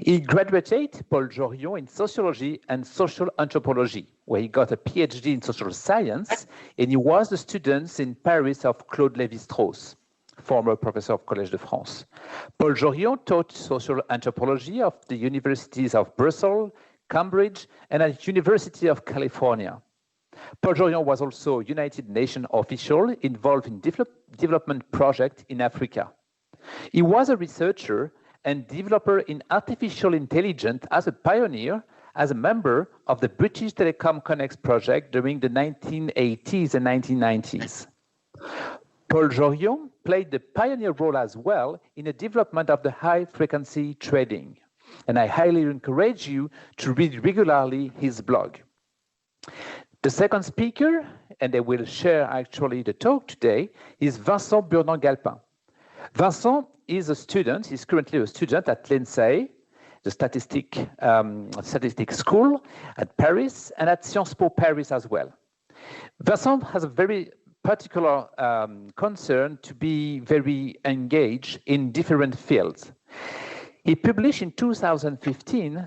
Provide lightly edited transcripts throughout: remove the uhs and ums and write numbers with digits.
He graduated, Paul Jorion, in sociology and social anthropology, where he got a PhD in social science, and he was the student in Paris of Claude Lévi-Strauss, former professor of Collège de France. Paul Jorion taught social anthropology of the universities of Brussels, Cambridge, and at University of California. Paul Jorion was also United Nations official involved in development projects in Africa. He was a researcher and developer in artificial intelligence as a pioneer, as a member of the British Telecom Connects project during the 1980s and 1990s. Paul Jorion played the pioneer role as well in the development of the high-frequency trading. And I highly encourage you to read regularly his blog. The second speaker, and they will share actually the talk today, is Vincent Burnand-Galpin. Vincent is a student, he's currently a student at l'ENSAE, the statistics school at Paris, and at Sciences Po Paris as well. Vincent has a very particular concern to be very engaged in different fields. He published in 2017,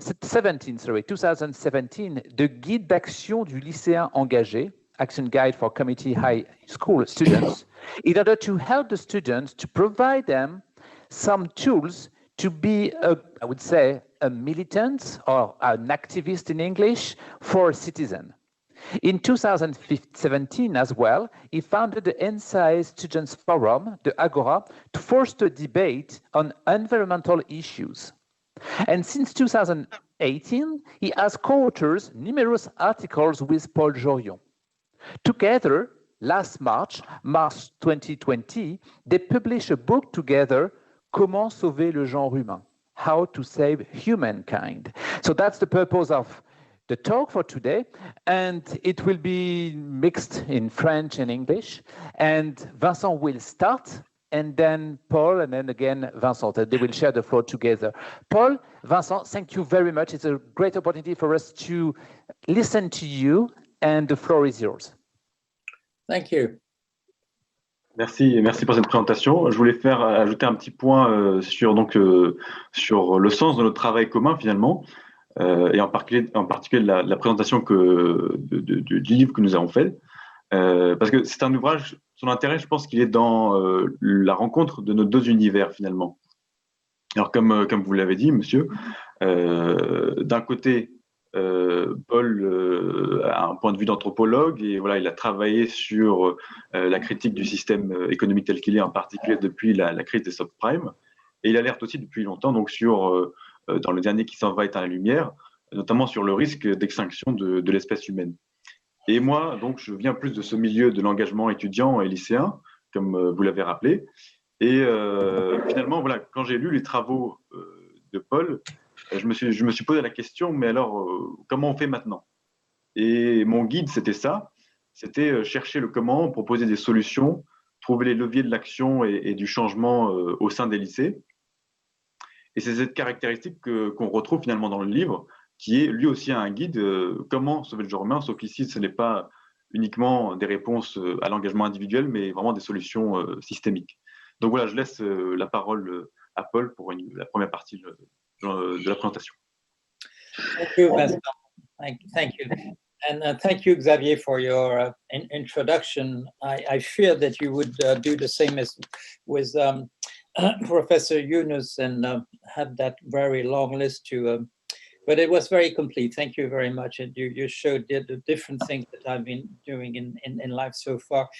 the Guide d'action du lycéen engagé, Action Guide for Community High School students, in order to help the students, to provide them some tools to be, I would say, a militant or an activist in English for a citizen. In 2017 as well, he founded the ENSAE Students Forum, the Agora, to foster debate on environmental issues. And since 2018, he has co-authored numerous articles with Paul Jorion. Together, last March 2020, they published a book together, Comment sauver le genre humain? How to save humankind. So that's the purpose of the talk for today, and it will be mixed in French and English. And Vincent will start, and then Paul, and then again Vincent. They will share the floor together. Paul, Vincent, thank you very much. It's a great opportunity for us to listen to you, and the floor is yours. Thank you. Merci pour cette présentation. Je voulais ajouter un petit point sur le sens de notre travail commun finalement, et en particulier la présentation du livre que nous avons fait, parce que c'est un ouvrage, son intérêt, je pense qu'il est dans la rencontre de nos deux univers finalement. Alors comme vous l'avez dit, monsieur, d'un côté, Paul a un point de vue d'anthropologue et voilà, il a travaillé sur la critique du système économique tel qu'il est, en particulier depuis la crise des subprimes. Et il alerte aussi depuis longtemps donc sur, dans le dernier qui s'en va éteindre la lumière, notamment sur le risque d'extinction de l'espèce humaine. Et moi, donc, je viens plus de ce milieu de l'engagement étudiant et lycéen, comme vous l'avez rappelé. Et finalement, voilà, quand j'ai lu les travaux de Paul, je me suis posé la question, mais alors, comment on fait maintenant? Et mon guide, c'était ça, c'était chercher le comment, proposer des solutions, trouver les leviers de l'action et du changement au sein des lycées. Et c'est cette caractéristique qu'on retrouve finalement dans le livre, qui est lui aussi un guide, comment sauver le genre humain, sauf qu'ici, ce n'est pas uniquement des réponses à l'engagement individuel, mais vraiment des solutions systémiques. Donc voilà, je laisse la parole à Paul pour la première partie de la présentation. Thank you, Vincent. Thank you. And thank you, Xavier, for your introduction. I fear that you would do the same as with Professor Yunus and have that very long list to, but it was very complete. Thank you very much. And you showed the different things that I've been doing in life so far.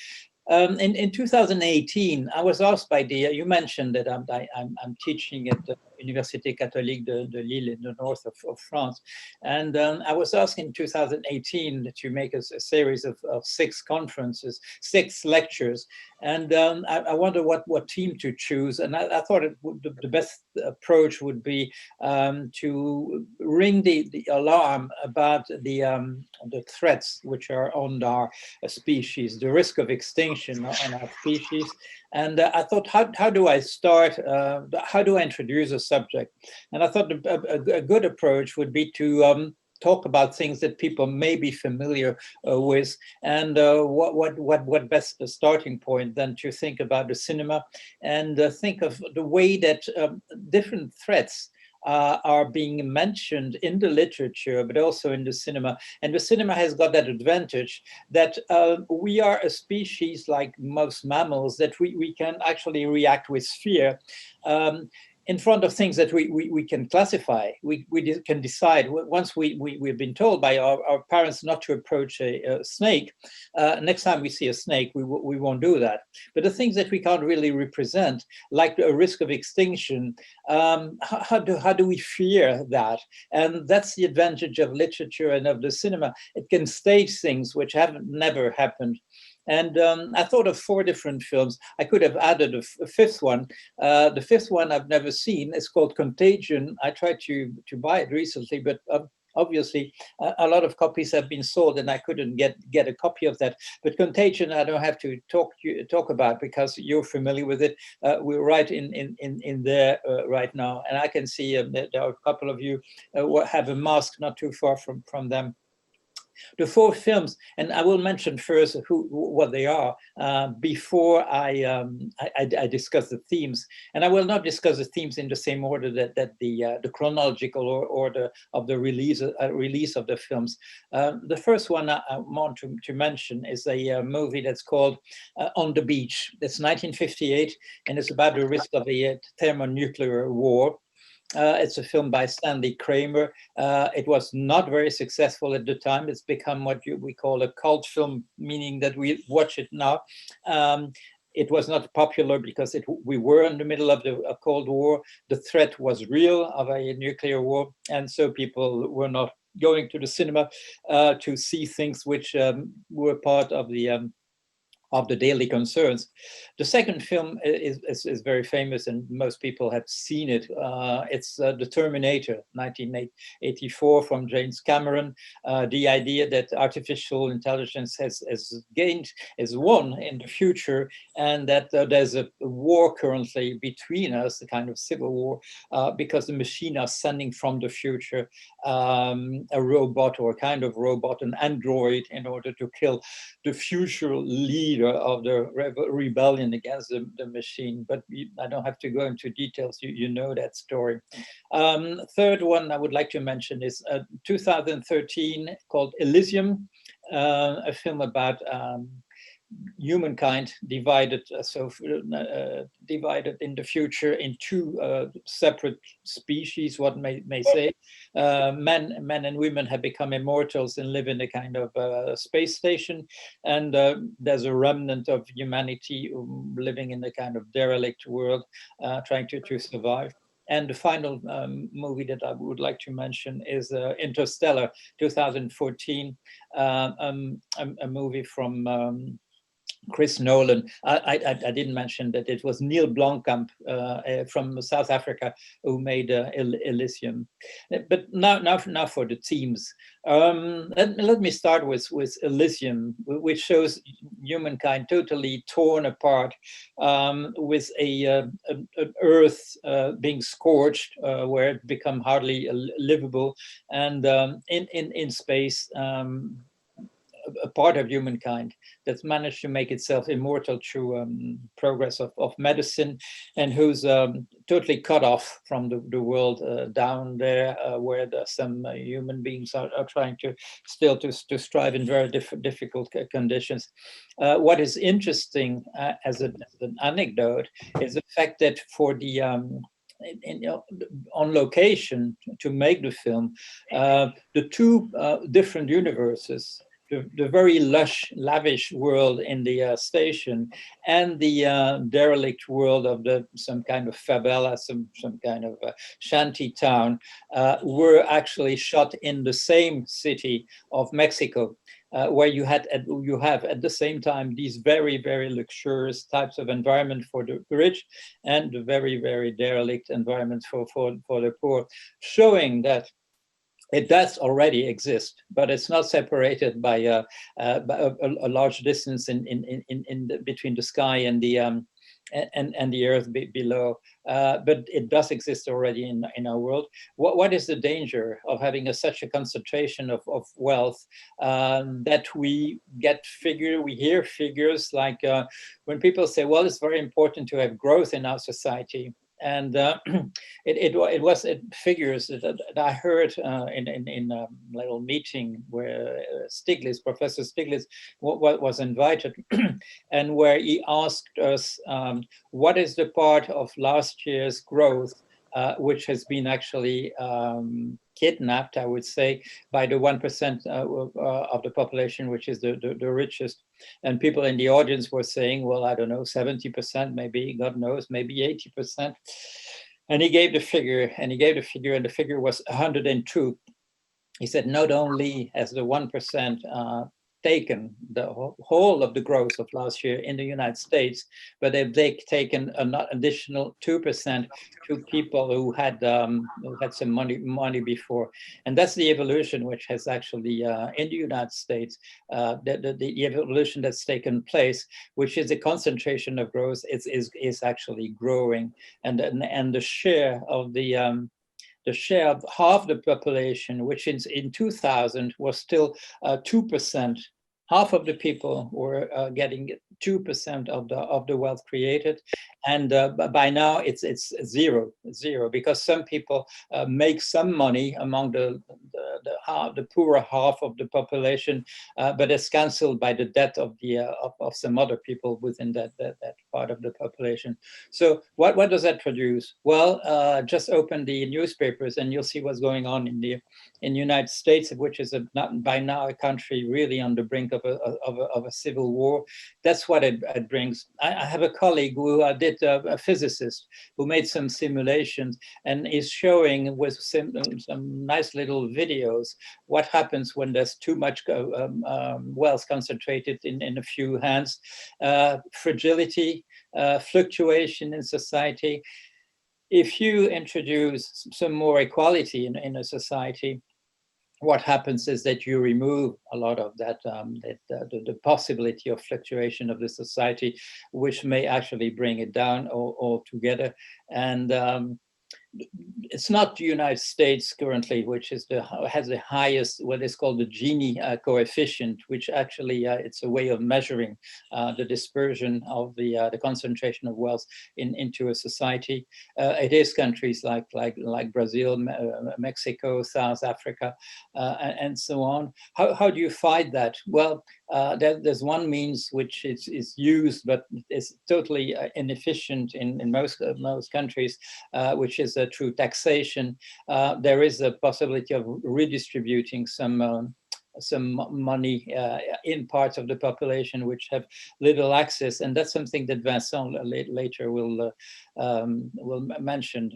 In 2018, I was asked by you mentioned that I'm teaching at the Université Catholique de Lille in the north of France. And I was asked in 2018 to make a series of 6 conferences, 6 lectures. And I wonder what team to choose. And I thought the best approach would be to ring the alarm about the threats which are on our species, the risk of extinction on our species, And I thought, how do I start? How do I introduce a subject? And I thought a good approach would be to talk about things that people may be familiar with, and what best a starting point than to think about the cinema and think of the way that different threats are being mentioned in the literature, but also in the cinema. And the cinema has got that advantage that we are a species like most mammals, that we can actually react with fear in front of things that we can classify. We can decide, once we've been told by our parents not to approach a snake, next time we see a snake, we won't do that. But the things that we can't really represent, like a risk of extinction, how do we fear that? And that's the advantage of literature and of the cinema. It can stage things which have never happened. And I thought of 4 different films. I could have added a fifth one. The fifth one I've never seen. It's called Contagion. I tried to buy it recently, but obviously a lot of copies have been sold and I couldn't get a copy of that. But Contagion, I don't have to talk about because you're familiar with it. We're right in there right now. And I can see that there are a couple of you have a mask not too far from them. The 4 films, and I will mention first what they are before I discuss the themes. And I will not discuss the themes in the same order that the chronological order of the release of the films. The first one I want to mention is a movie that's called On the Beach. It's 1958, and it's about the risk of a thermonuclear war. It's a film by Stanley Kramer. It was not very successful at the time. It's become what we call a cult film, meaning that we watch it now. It was not popular because we were in the middle of a Cold War. The threat was real of a nuclear war. And so people were not going to the cinema to see things which were part of the daily concerns. The second film is very famous and most people have seen it. It's The Terminator, 1984 from James Cameron. The idea that artificial intelligence has won in the future, and that there's a war currently between us, a kind of civil war, because the machine are sending from the future a robot or a kind of robot, an android, in order to kill the future leader of the rebellion against the machine. But I don't have to go into details. You know that story. Third one I would like to mention is 2013 called Elysium, a film about humankind divided divided in the future in 2 separate species, one may say. Men and women have become immortals and live in a kind of space station, and there's a remnant of humanity living in a kind of derelict world, trying to survive. And the final movie that I would like to mention is Interstellar, 2014, a movie from Chris Nolan. I didn't mention that it was Neil Blomkamp from South Africa who made Elysium. But now for the themes. Let me start with Elysium, which shows humankind totally torn apart, with an Earth being scorched, where it become hardly livable, and in space. A part of humankind that's managed to make itself immortal through progress of medicine, and who's totally cut off from the world down there, where some human beings are trying to still to strive in very difficult conditions. What is interesting as an anecdote is the fact that for the on location to make the film, the 2 different universes, the very lavish world in the station, and the derelict world of some kind of favela, some kind of shanty town, were actually shot in the same city of Mexico, where you have at the same time these very, very luxurious types of environment for the rich, and the very, very derelict environment for the poor, showing that it does already exist, but it's not separated by a large distance between the sky and and the earth below. But it does exist already in our world. What is the danger of having such a concentration of wealth that we hear figures like when people say, well, it's very important to have growth in our society. And it was figures that I heard in a little meeting where Professor Stiglitz was invited, and where he asked us, what is the part of last year's growth which has been actually kidnapped, I would say, by the 1% of the population, which is the richest. And people in the audience were saying, well, I don't know, 70%, maybe, God knows, maybe 80%. And he gave the figure, and the figure was 102. He said, not only has the 1% taken the whole of the growth of last year in the United States, but they've taken an additional 2% to people who had some money before. And that's the evolution which has actually in the United States, the evolution that's taken place, which is a concentration of growth is actually growing, and the share of the share of half the population, which in 2000 was still 2%. Half of the people were getting 2% of the wealth created, and by now it's zero, because some people make some money among the poorer half of the population, but it's cancelled by the debt of some other people within that part of the population. So what does that produce? Well, just open the newspapers and you'll see what's going on in the United States, which is by now a country really on the brink of a civil war. That's what it brings. I have a colleague who did a physicist who made some simulations and is showing with some nice little videos what happens when there's too much wealth concentrated in a few hands. Fragility, fluctuation in society. If you introduce some more equality in a society, what happens is that you remove a lot of that, the possibility of fluctuation of the society, which may actually bring it down altogether. And it's not the United States currently, which has the highest, what is called the Gini coefficient, which actually it's a way of measuring the dispersion of the concentration of wealth into a society. It is countries like Brazil, Mexico, South Africa, and so on. How do you fight that? Well, there's one means which is used, but is totally inefficient in most countries, which is through taxation. There is a possibility of redistributing some money in parts of the population which have little access, and that's something that Vincent later will mention.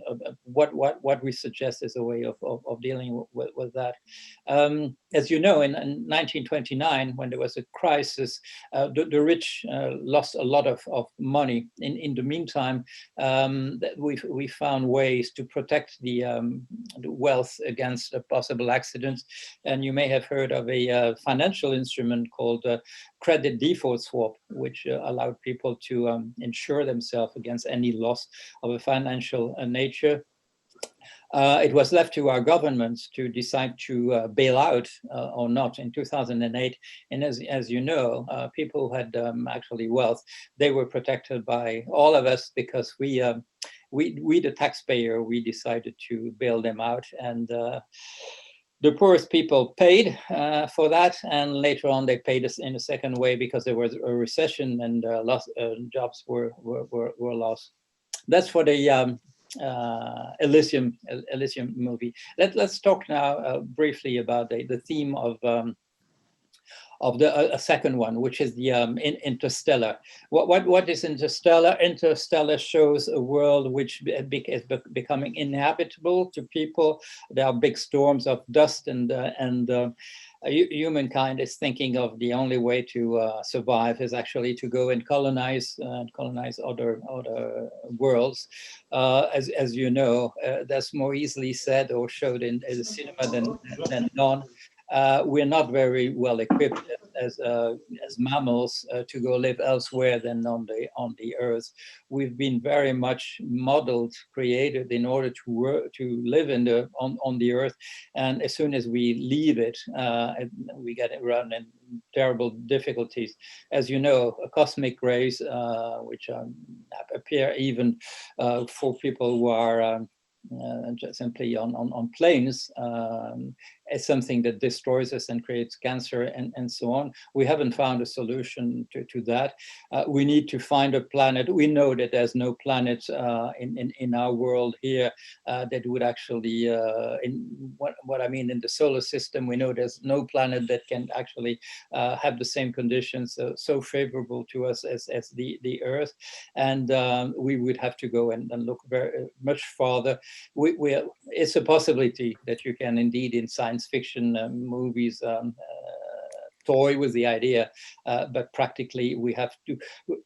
What we suggest is a way of dealing with that. As you know, in 1929, when there was a crisis, the rich lost a lot of money. In the meantime, we found ways to protect the wealth against possible accidents, and you may have heard of a financial instrument called credit default swap, which allowed people to insure themselves against any loss of a financial nature. It was left to our governments to decide to bail out or not in 2008. And as you know, people who had actually wealth, they were protected by all of us, because we the taxpayer, we decided to bail them out. And the poorest people paid for that, and later on they paid us in a second way because there was a recession and jobs were lost. That's for the Elysium movie. Let's talk now briefly about the theme of the second one, which is the Interstellar. What is Interstellar? Interstellar shows a world which is becoming inhabitable to people. There are big storms of dust, and humankind is thinking of the only way to survive is actually to go and colonize other worlds. As you know, that's more easily said or showed in the cinema than done. We're not very well equipped as mammals to go live elsewhere than on the Earth. We've been very much modeled, created in order to work, to live on the Earth, and as soon as we leave it, we get run in terrible difficulties. As you know, cosmic rays, which appear even for people who are just simply on planes, as something that destroys us and creates cancer and so on. We haven't found a solution to that. We need to find a planet. We know that there's no planet in our world here that would actually, in what I mean in the solar system, we know there's no planet that can actually have the same conditions so favorable to us as the Earth. And we would have to go and look very much farther. It's a possibility that you can indeed in science fiction movies toy with the idea, but practically we have to,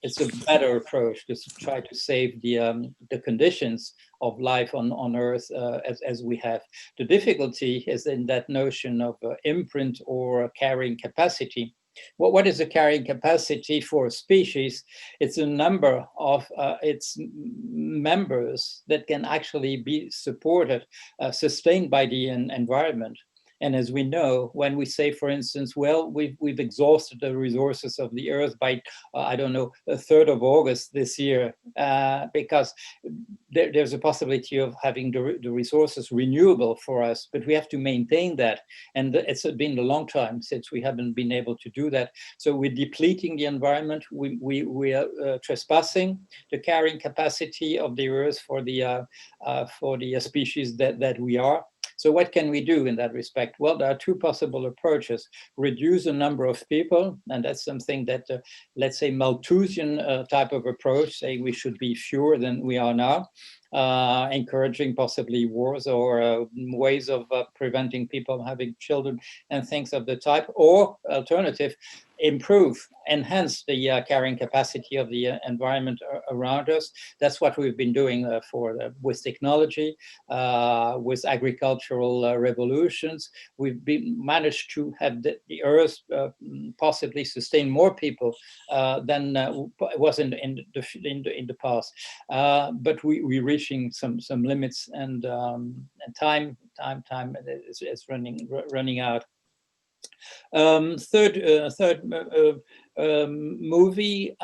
it's a better approach to try to save the conditions of life on Earth as we have. The difficulty is in that notion of imprint or carrying capacity. What is a carrying capacity for a species? It's a number of its members that can actually be supported, sustained by the environment. And as we know, when we say, for instance, well, we've exhausted the resources of the Earth by, I don't know, the 3rd of August this year, because there's a possibility of having the resources renewable for us, but we have to maintain that. And it's been a long time since we haven't been able to do that. So we're depleting the environment. We are trespassing the carrying capacity of the Earth for the species that we are. So what can we do in that respect? Well, there are two possible approaches. Reduce the number of people, and that's something that, let's say, Malthusian type of approach, saying we should be fewer than we are now, encouraging possibly wars or ways of preventing people having children and things of the type, or alternative, enhance the carrying capacity of the environment around us. That's what we've been doing with technology, with agricultural revolutions. We've managed to have the Earth possibly sustain more people than was in the past. But we're reaching some limits, and time is running out. Third movie,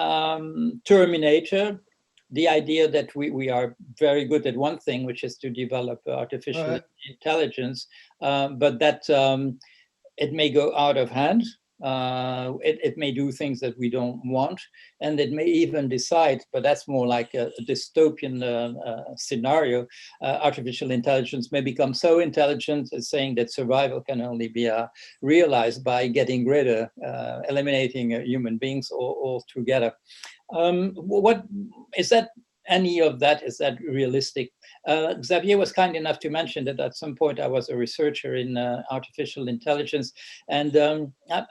Terminator. The idea that we are very good at one thing, which is to develop artificial intelligence, but that it may go out of hand. It may do things that we don't want, and it may even decide, but that's more like a dystopian scenario. Artificial intelligence may become so intelligent as saying that survival can only be realized by getting rid of, eliminating human beings altogether. What is that? Any of that, is that realistic? Xavier was kind enough to mention that at some point I was a researcher in artificial intelligence, and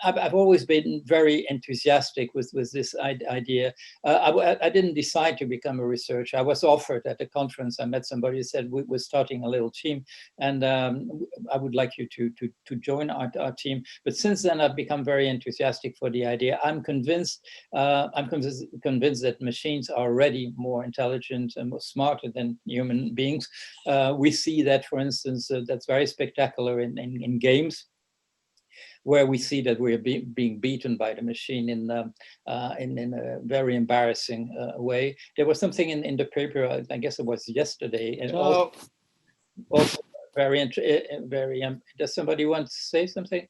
I've always been very enthusiastic with this idea. I didn't decide to become a researcher. I was offered at a conference. I met somebody who said, we're starting a little team, and I would like you to join our team. But since then, I've become very enthusiastic for the idea. I'm convinced that machines are already more intelligent and more smarter than human beings. We see that, for instance, that's very spectacular in games, where we see that we're being beaten by the machine in a very embarrassing way. There was something in the paper, I guess it was yesterday, and also very does somebody want to say something?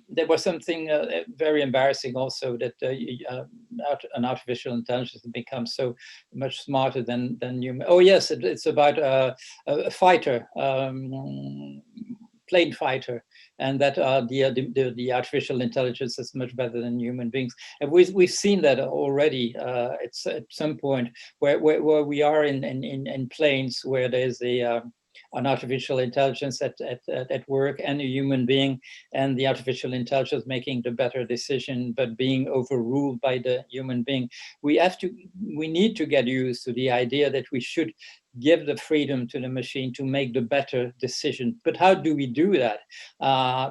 There was something very embarrassing also, that an artificial intelligence has become so much smarter than human. Oh yes, it's about a fighter, plane fighter, and that the artificial intelligence is much better than human beings. And we've seen that already. It's at some point where we are in planes where there's an artificial intelligence at work and a human being, and the artificial intelligence making the better decision, but being overruled by the human being. We need to get used to the idea that we should give the freedom to the machine to make the better decision. But how do we do that?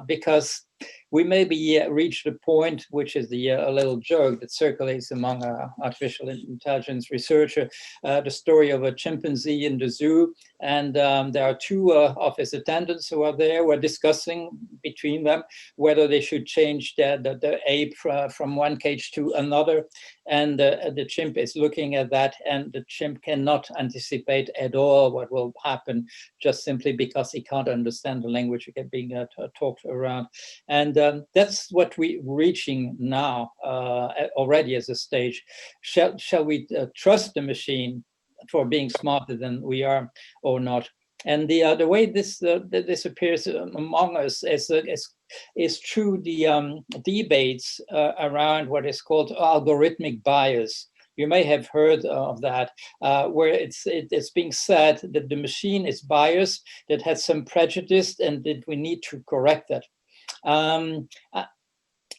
Because we maybe reached a point, which is a little joke that circulates among artificial intelligence researchers, the story of a chimpanzee in the zoo. And there are two office attendants who are there. We're discussing between them whether they should change the ape from one cage to another. And the chimp is looking at that, and the chimp cannot anticipate at all what will happen, just simply because he can't understand the language being talked around. And that's what we're reaching now already as a stage. Shall we trust the machine for being smarter than we are or not? And the way this appears among us is through the debates around what is called algorithmic bias. You may have heard of that, where it's being said that the machine is biased, that has some prejudice, and that we need to correct that.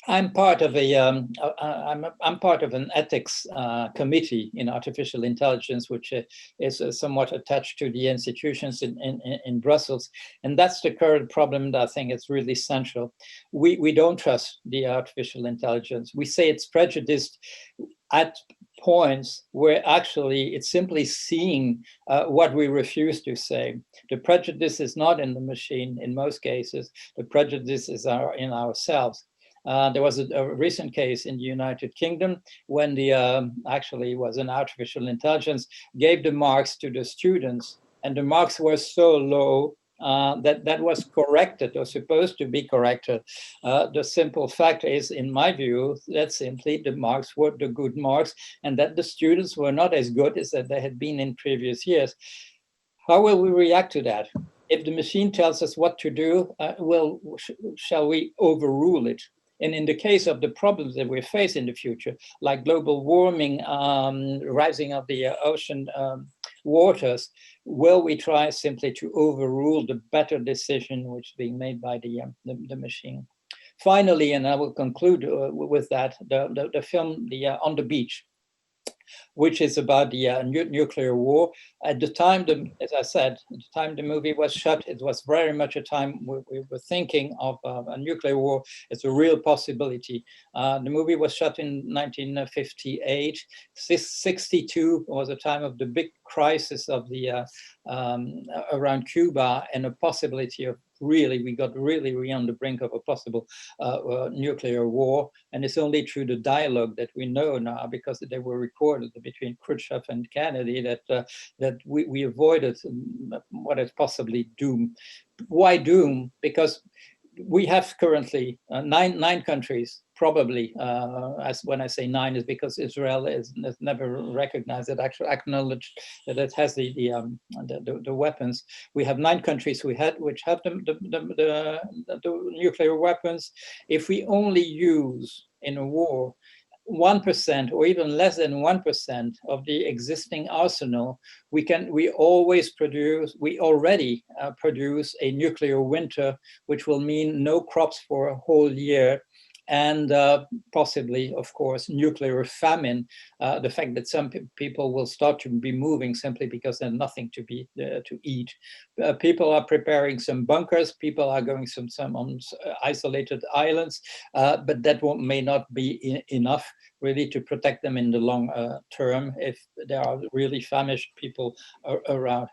I'm part of I'm part of an ethics committee in artificial intelligence, which is somewhat attached to the institutions in Brussels, and that's the current problem that I think is really central. We don't trust the artificial intelligence. We say it's prejudiced at points where actually it's simply seeing what we refuse to say. The prejudice is not in the machine in most cases. The prejudice is in ourselves. There was a recent case in the United Kingdom when the actually was an artificial intelligence gave the marks to the students, and the marks were so low that was corrected, or supposed to be corrected. The simple fact is, in my view, that simply the marks were the good marks, and that the students were not as good as they had been in previous years. How will we react to that? If the machine tells us what to do, shall we overrule it? And in the case of the problems that we face in the future, like global warming, rising of the ocean waters, will we try simply to overrule the better decision which is being made by the machine? Finally, and I will conclude with that, the film On the Beach, which is about the nuclear war. At the time, as I said, at the time the movie was shot, it was very much a time we were thinking of a nuclear war as a real possibility. The movie was shot in 1958. 62 was a time of the big crisis of the around Cuba, and a possibility of we got really on the brink of a possible nuclear war. And it's only through the dialogue that we know now, because they were recorded between Khrushchev and Kennedy, that we avoided what is possibly doom. Why doom? Because we have currently nine countries, probably, as when I say 9 is because Israel has never recognized it, actually acknowledged that it has the weapons. We have 9 countries which have the nuclear weapons. If we only use in a war 1% or even less than 1% of the existing arsenal, we already produce a nuclear winter, which will mean no crops for a whole year, and possibly, of course, nuclear famine. The fact that some people will start to be moving simply because there's nothing to eat. People are preparing some bunkers. People are going some on isolated islands, but that may not be enough really to protect them in the long term if there are really famished people around.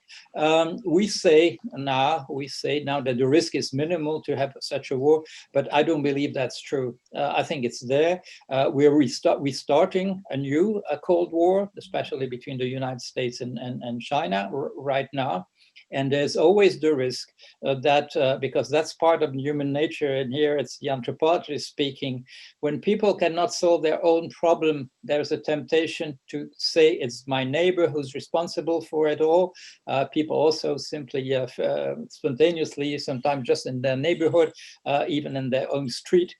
We say now that the risk is minimal to have such a war, but I don't believe that's true. I think it's there. We're restarting a new Cold War, especially between the United States and China right now. And there's always the risk that, because that's part of human nature, and here it's the anthropologist speaking, when people cannot solve their own problem, there's a temptation to say it's my neighbor who's responsible for it all. People also simply spontaneously, sometimes just in their neighborhood, even in their own street,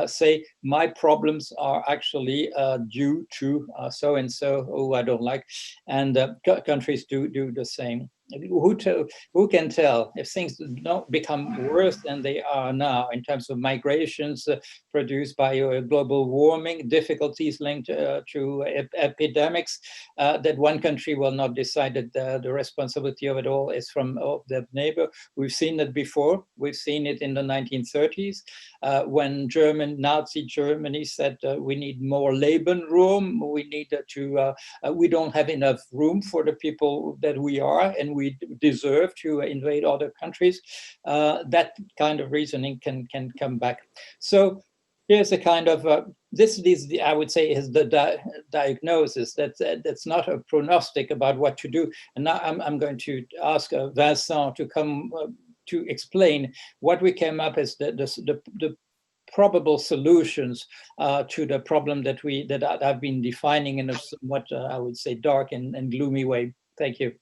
say my problems are actually due to so-and-so who I don't like. And countries do the same. who can tell if things don't become worse than they are now in terms of migrations produced by global warming, difficulties linked to epidemics, that one country will not decide that the responsibility of it all is from the neighbor. We've seen it before. We've seen it in the 1930s when Nazi Germany said we need more Lebensraum. We need we don't have enough room for the people that we are, and we deserve to invade other countries. That kind of reasoning can come back. So here's a kind of this is I would say is the diagnosis. That's not a prognostic about what to do. And now I'm going to ask Vincent to come to explain what we came up as the probable solutions to the problem that I've been defining in a somewhat I would say dark and gloomy way. Thank you.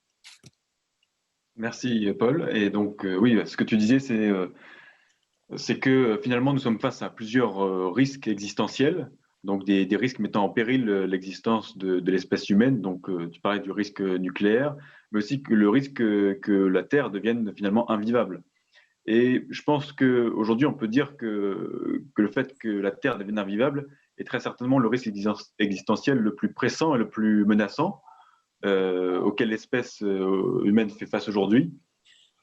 Merci Paul. Et donc oui, ce que tu disais, c'est que finalement nous sommes face à plusieurs risques existentiels, donc des risques mettant en péril l'existence de l'espèce humaine. Donc tu parlais du risque nucléaire, mais aussi que le risque que la Terre devienne finalement invivable. Et je pense qu'aujourd'hui on peut dire que le fait que la Terre devienne invivable est très certainement le risque existentiel le plus pressant et le plus menaçant auquel l'espèce humaine fait face aujourd'hui.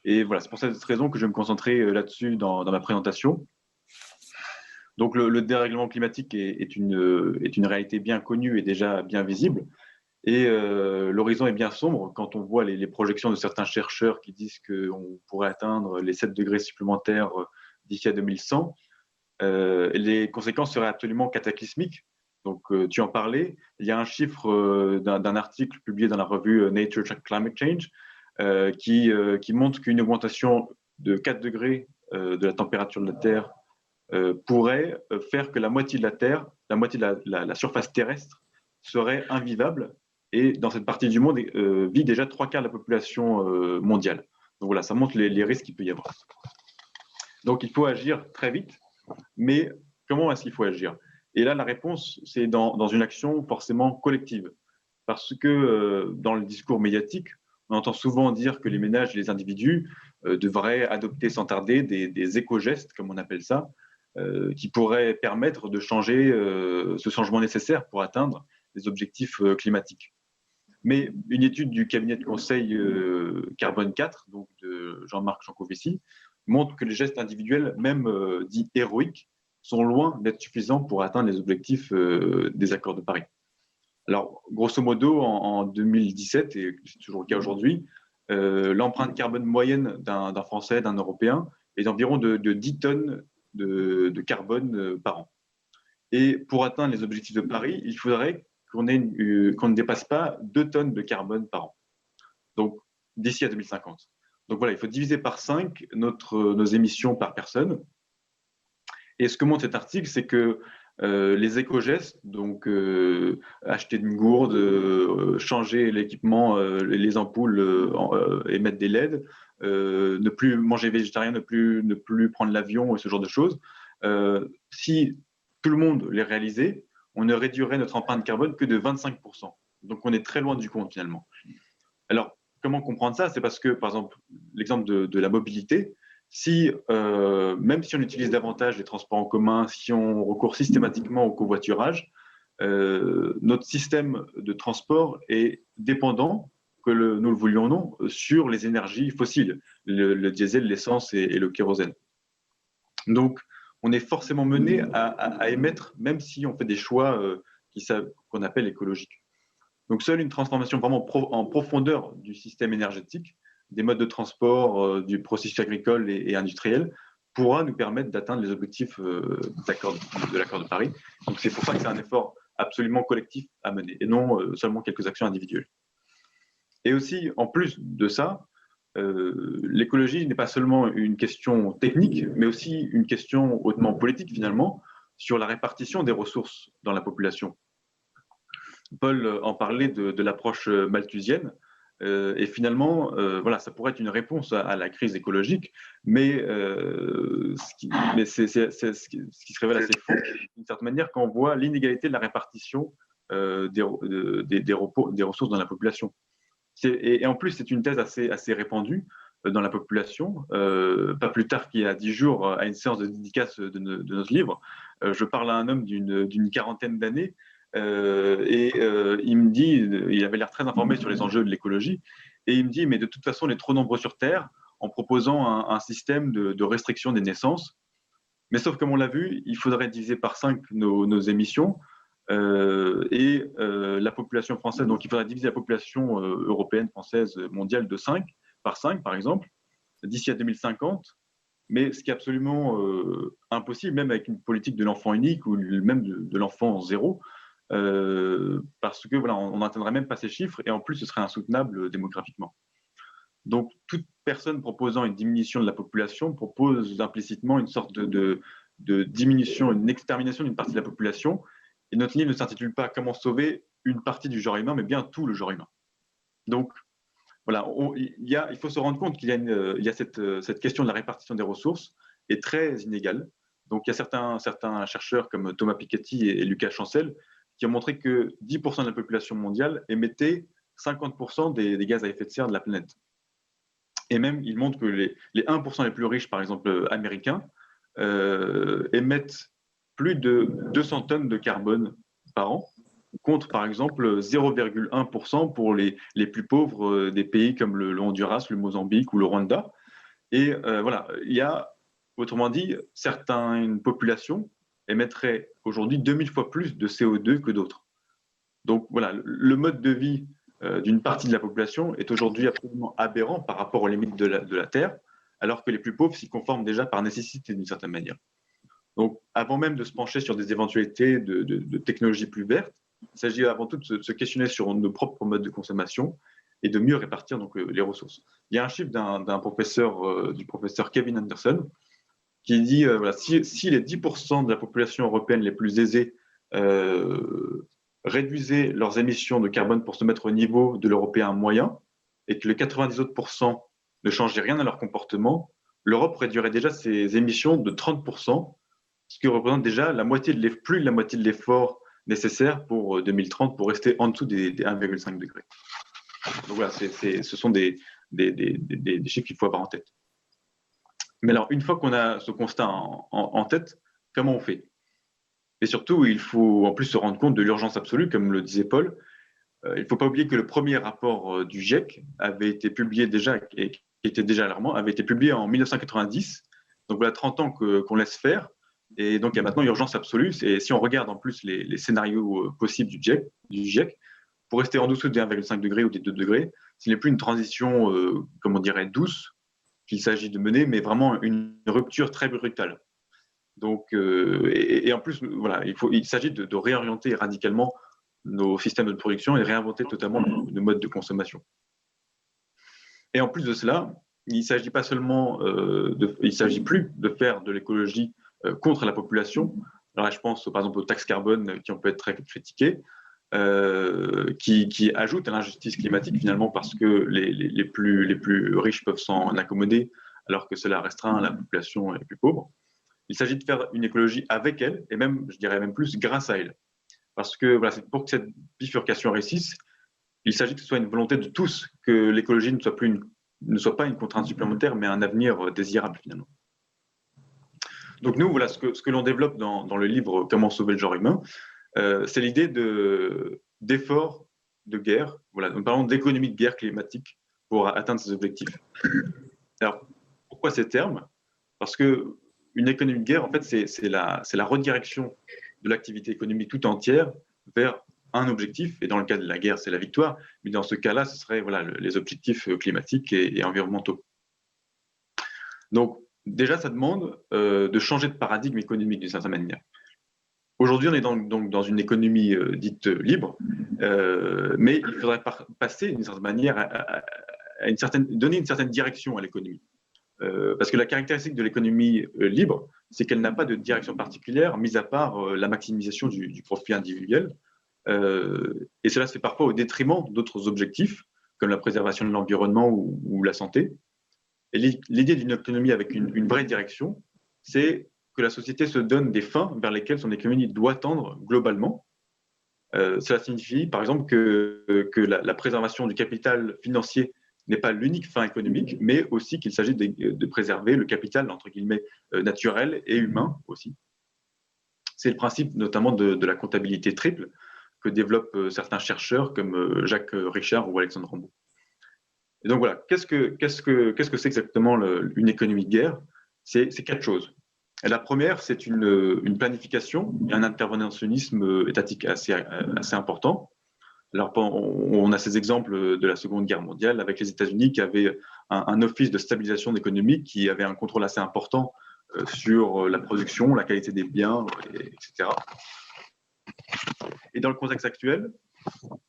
Et voilà, c'est pour cette raison que je vais me concentrer là-dessus dans ma présentation. Donc le dérèglement climatique est une réalité bien connue et déjà bien visible. Et l'horizon est bien sombre quand on voit les projections de certains chercheurs qui disent qu'on pourrait atteindre les 7 degrés supplémentaires d'ici à 2100. Les conséquences seraient absolument cataclysmiques. Donc, tu en parlais, il y a un chiffre d'un article publié dans la revue Nature Climate Change qui montre qu'une augmentation de 4 degrés de la température de la Terre pourrait faire que la moitié de la Terre, la moitié de la surface terrestre serait invivable. Et dans cette partie du monde vit déjà 3/4 de la population mondiale. Donc voilà, ça montre les risques qu'il peut y avoir. Donc il faut agir très vite, mais comment est-ce qu'il faut agir ? Et là, la réponse, c'est dans une action forcément collective. Parce que dans le discours médiatique, on entend souvent dire que les ménages et les individus devraient adopter sans tarder des éco-gestes, comme on appelle ça, qui pourraient permettre de changer ce changement nécessaire pour atteindre les objectifs climatiques. Mais une étude du cabinet de conseil Carbone 4, donc de Jean-Marc Jancovici, montre que les gestes individuels, même dits héroïques, sont loin d'être suffisants pour atteindre les objectifs des accords de Paris. Alors, grosso modo, en 2017, et c'est toujours le cas aujourd'hui, l'empreinte carbone moyenne d'un Français, d'un Européen, est d'environ de 10 tonnes de carbone par an. Et pour atteindre les objectifs de Paris, il faudrait qu'on ne dépasse pas 2 tonnes de carbone par an, donc d'ici à 2050. Donc voilà, il faut diviser par 5 nos émissions par personne. Et ce que montre cet article, c'est que les éco-gestes, donc acheter une gourde, changer l'équipement, les ampoules et mettre des LED, ne plus manger végétarien, ne plus prendre l'avion et ce genre de choses, si tout le monde les réalisait, on ne réduirait notre empreinte carbone que de 25%. Donc on est très loin du compte finalement. Alors, comment comprendre ça ? C'est parce que, par exemple, l'exemple de la mobilité, même si on utilise davantage les transports en commun, si on recourt systématiquement au covoiturage, notre système de transport est dépendant, que nous le voulions ou non, sur les énergies fossiles, le diesel, l'essence et le kérosène. Donc, on est forcément mené à émettre, même si on fait des choix qu'on appelle écologiques. Donc, seule une transformation vraiment en profondeur du système énergétique, des modes de transport, du processus agricole et industriel, pourra nous permettre d'atteindre les objectifs de l'accord de Paris. Donc, c'est pour ça que c'est un effort absolument collectif à mener, et non seulement quelques actions individuelles. Et aussi, en plus de ça, l'écologie n'est pas seulement une question technique, mais aussi une question hautement politique, finalement, sur la répartition des ressources dans la population. Paul en parlait de l'approche malthusienne, et finalement, voilà, ça pourrait être une réponse à la crise écologique, mais ce qui se révèle assez faux, d'une certaine manière, quand on voit l'inégalité de la répartition des ressources dans la population. Et en plus, c'est une thèse assez répandue dans la population. Pas plus tard qu'il y a 10 jours, à une séance de dédicace de notre livre, je parle à un homme d'une quarantaine d'années il me dit, il avait l'air très informé sur les enjeux de l'écologie, et il me dit, mais de toute façon, on est trop nombreux sur Terre en proposant un système de restriction des naissances. Mais sauf comme on l'a vu, il faudrait diviser par 5 nos émissions la population française, donc il faudrait diviser la population européenne, française, mondiale de 5 par 5, par exemple, d'ici à 2050. Mais ce qui est absolument impossible, même avec une politique de l'enfant unique ou même de l'enfant zéro, parce que voilà, on n'atteindrait même pas ces chiffres et en plus ce serait insoutenable démographiquement. Donc toute personne proposant une diminution de la population propose implicitement une sorte de diminution, une extermination d'une partie de la population. Et notre livre ne s'intitule pas « Comment sauver une partie du genre humain », mais bien tout le genre humain. Donc voilà, il faut se rendre compte qu'il y a cette question de la répartition des ressources est très inégale. Donc il y a certains chercheurs comme Thomas Piketty et Lucas Chancel qui ont montré que 10% de la population mondiale émettait 50% des gaz à effet de serre de la planète. Et même, ils montrent que les 1% les plus riches, par exemple américains, émettent plus de 200 tonnes de carbone par an, contre, par exemple, 0,1% pour les plus pauvres des pays comme le Honduras, le Mozambique ou le Rwanda. Et voilà, il y a, autrement dit, certaines populations émettraient aujourd'hui 2000 fois plus de CO2 que d'autres. Donc voilà, le mode de vie d'une partie de la population est aujourd'hui absolument aberrant par rapport aux limites de la Terre, alors que les plus pauvres s'y conforment déjà par nécessité d'une certaine manière. Donc avant même de se pencher sur des éventualités de technologies plus vertes, il s'agit avant tout de se questionner sur nos propres modes de consommation et de mieux répartir donc, les ressources. Il y a un chiffre du professeur Kevin Anderson qui dit voilà, si les 10% de la population européenne les plus aisées réduisaient leurs émissions de carbone pour se mettre au niveau de l'européen moyen et que les 90 autres % ne changeaient rien à leur comportement, l'Europe réduirait déjà ses émissions de 30%, ce qui représente déjà plus de la moitié de l'effort nécessaire pour 2030 pour rester en dessous des 1,5 degrés. Donc voilà, ce sont des chiffres qu'il faut avoir en tête. Mais alors, une fois qu'on a ce constat en tête, comment on fait? Et surtout, il faut en plus se rendre compte de l'urgence absolue, comme le disait Paul. Il ne faut pas oublier que le premier rapport du GIEC avait été publié déjà, et qui était déjà alarmant, avait été publié en 1990. Donc voilà, 30 ans qu'on laisse faire. Et donc, il y a maintenant urgence absolue. Et si on regarde en plus les scénarios possibles du GIEC, pour rester en dessous des 1,5 degrés ou des 2 degrés, ce n'est plus une transition, comme on dirait, douce qu'il s'agit de mener, mais vraiment une rupture très brutale. Donc, et en plus, voilà, il s'agit de réorienter radicalement nos systèmes de production et de réinventer totalement nos modes de consommation. Et en plus de cela, il ne s'agit pas seulement il s'agit plus de faire de l'écologie contre la population. Alors là, je pense par exemple aux taxes carbone qui ont peut être très critiquées, qui ajoutent à l'injustice climatique finalement parce que les plus riches peuvent s'en accommoder alors que cela restreint la population les plus pauvres. Il s'agit de faire une écologie avec elle et même, je dirais même plus, grâce à elle. Parce que voilà, pour que cette bifurcation réussisse, il s'agit que ce soit une volonté de tous, que l'écologie ne soit pas une contrainte supplémentaire, mais un avenir désirable finalement. Donc nous, voilà, ce que l'on développe dans le livre « Comment sauver le genre humain », c'est l'idée d'efforts de guerre. Voilà, nous parlons d'économie de guerre climatique pour atteindre ces objectifs. Alors, pourquoi ces termes? Parce qu'une économie de guerre, en fait, c'est la redirection de l'activité économique tout entière vers un objectif. Et dans le cas de la guerre, c'est la victoire. Mais dans ce cas-là, ce serait voilà, les objectifs climatiques et environnementaux. Donc, déjà, ça demande de changer de paradigme économique d'une certaine manière. Aujourd'hui, on est donc dans une économie dite libre, mais il faudrait passer d'une certaine manière donner une certaine direction à l'économie. Parce que la caractéristique de l'économie libre, c'est qu'elle n'a pas de direction particulière, mis à part la maximisation du profit individuel. Et cela se fait parfois au détriment d'autres objectifs, comme la préservation de l'environnement ou la santé. Et l'idée d'une économie avec une vraie direction, c'est que la société se donne des fins vers lesquelles son économie doit tendre globalement. Cela signifie, par exemple, que la préservation du capital financier n'est pas l'unique fin économique, mais aussi qu'il s'agit de préserver le capital, entre guillemets, naturel et humain aussi. C'est le principe notamment de la comptabilité triple que développent certains chercheurs comme Jacques Richard ou Alexandre Rambaud. Et donc voilà, qu'est-ce que c'est exactement une économie de guerre? C'est 4 choses. Et la première, c'est une planification et un interventionnisme étatique assez important. Alors, on a ces exemples de la Seconde Guerre mondiale avec les États-Unis qui avaient un office de stabilisation économique qui avait un contrôle assez important sur la production, la qualité des biens, etc. Et dans le contexte actuel,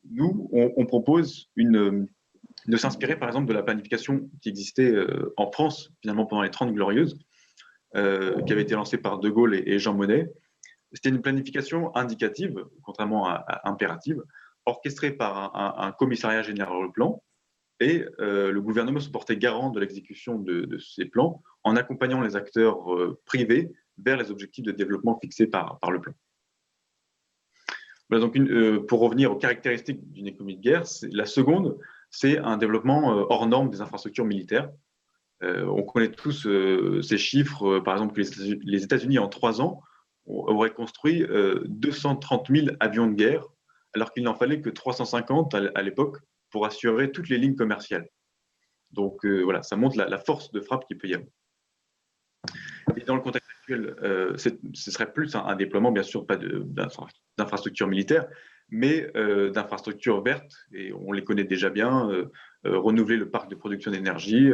nous, on propose de s'inspirer par exemple de la planification qui existait en France, finalement pendant les 30 Glorieuses, qui avait été lancée par De Gaulle et Jean Monnet. C'était une planification indicative, contrairement à impérative, orchestrée par un commissariat général au plan, et le gouvernement se portait garant de l'exécution de ces plans en accompagnant les acteurs privés vers les objectifs de développement fixés par le plan. Voilà, donc pour revenir aux caractéristiques d'une économie de guerre, la seconde, c'est un développement hors norme des infrastructures militaires. On connaît tous ces chiffres, par exemple que les États-Unis en 3 ans auraient construit 230 000 avions de guerre, alors qu'il n'en fallait que 350 à l'époque pour assurer toutes les lignes commerciales. Donc voilà, ça montre la force de frappe qu'il peut y avoir. Et dans le contexte actuel, ce serait plus un déploiement, bien sûr, pas d'infrastructures militaires, mais d'infrastructures vertes, et on les connaît déjà bien, renouveler le parc de production d'énergie,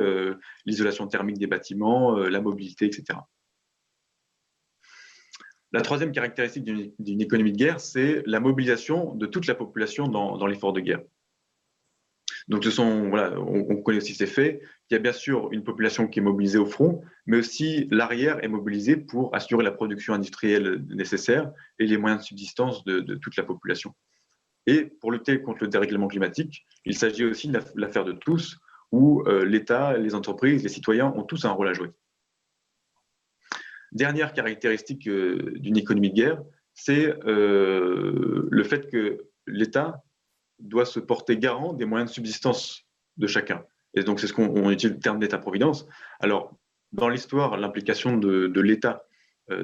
l'isolation thermique des bâtiments, la mobilité, etc. La troisième caractéristique d'une économie de guerre, c'est la mobilisation de toute la population dans l'effort de guerre. Donc, voilà, on connaît aussi ces faits. Il y a bien sûr une population qui est mobilisée au front, mais aussi l'arrière est mobilisé pour assurer la production industrielle nécessaire et les moyens de subsistance de toute la population. Et pour lutter contre le dérèglement climatique, il s'agit aussi de l'affaire de tous, où l'État, les entreprises, les citoyens ont tous un rôle à jouer. Dernière caractéristique d'une économie de guerre, c'est le fait que l'État doit se porter garant des moyens de subsistance de chacun. Et donc, c'est ce qu'on utilise le terme d'État-providence. Alors, dans l'histoire, l'implication de l'État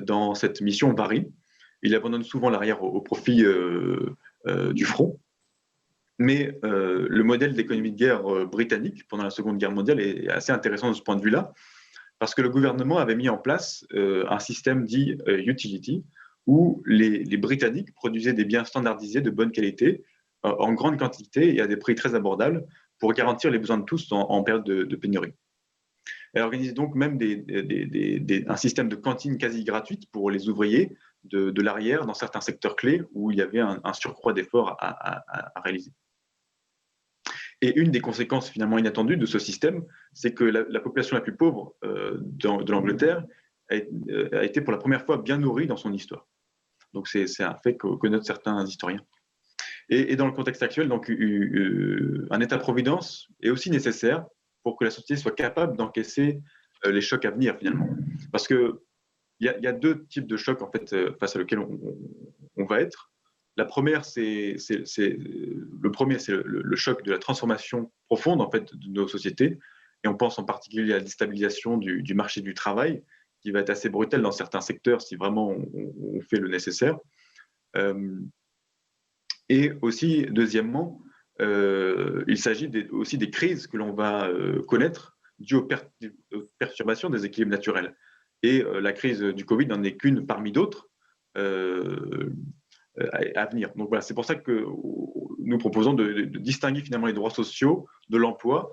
dans cette mission varie. Il abandonne souvent l'arrière au profit du front. Mais le modèle d'économie de guerre britannique pendant la Seconde Guerre mondiale est assez intéressant de ce point de vue-là, parce que le gouvernement avait mis en place un système dit utility, où les Britanniques produisaient des biens standardisés de bonne qualité, en grande quantité et à des prix très abordables pour garantir les besoins de tous en période de pénurie. Elle organise donc même un système de cantine quasi gratuite pour les ouvriers de l'arrière dans certains secteurs clés où il y avait un surcroît d'efforts à réaliser. Et une des conséquences finalement inattendues de ce système, c'est que la population la plus pauvre de l'Angleterre a été pour la première fois bien nourrie dans son histoire. Donc c'est un fait que notent certains historiens. Et dans le contexte actuel, donc, un État-providence est aussi nécessaire pour que la société soit capable d'encaisser les chocs à venir, finalement. Parce qu'il y a 2 types de chocs en fait, face à lesquels on va être. La première, c'est le choc de la transformation profonde en fait, de nos sociétés. Et on pense en particulier à la déstabilisation du marché du travail, qui va être assez brutale dans certains secteurs si vraiment on fait le nécessaire. Et aussi, deuxièmement, il s'agit aussi des crises que l'on va connaître dues aux perturbations des équilibres naturels. Et la crise du Covid n'en est qu'une parmi d'autres à venir. Donc voilà, c'est pour ça que nous proposons de distinguer finalement les droits sociaux de l'emploi